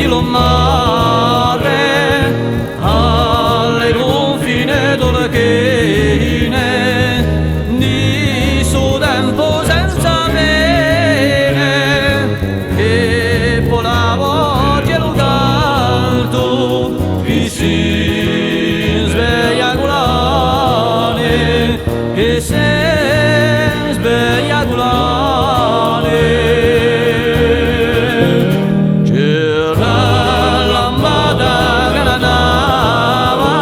lo mare alle confine delle chine di suo tempo senza bene che volava cielo caldo che si sveglia culane che si sveglia culane. C'era lampada che andava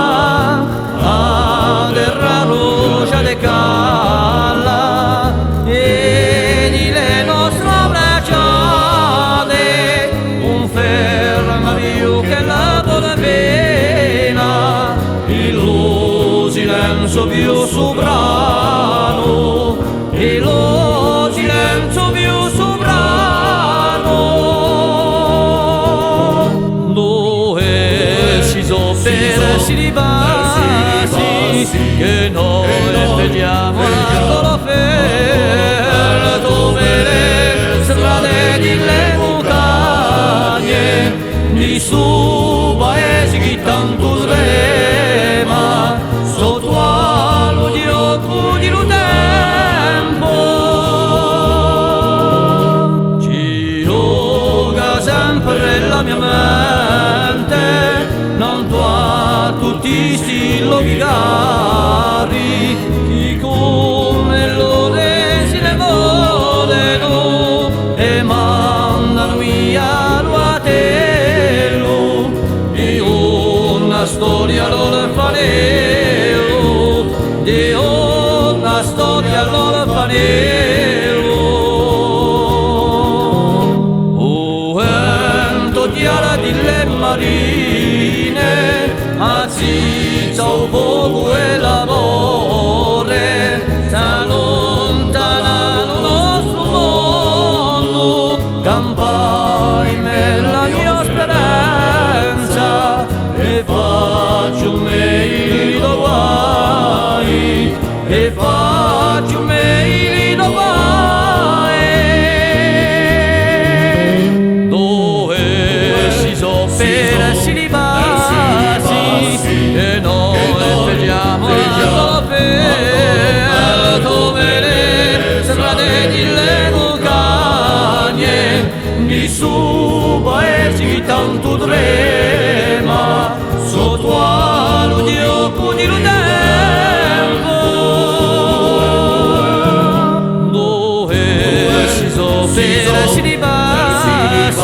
a terra rosa de calla e di le nostre bracciate un fermario che la voleva il silenzio più sovrano e lo silenzio più sovrano dove si soffre si ribasi che noi vediamo la ferra dove le strade di le montagne di su paesi che tanto trema sotto allo di occhi di tempo ci gioca sempre la mia mente non a tutti sti logicari chi come lo si ne vogliono e mandano via l'uatello di una storia loro faremo di una storia loro faremo o vento chiara di le marine azzizza un poco e l'amore s'allontana il nostro mondo campa in me la mia speranza e faccio meglio guai e faccio meglio guai dove si soffre si ribasi e noi vediamo la ferra dove le strade di le montagne di su paesi tanto trema sotto allo di occhi di tempo dove si soffre si ribasi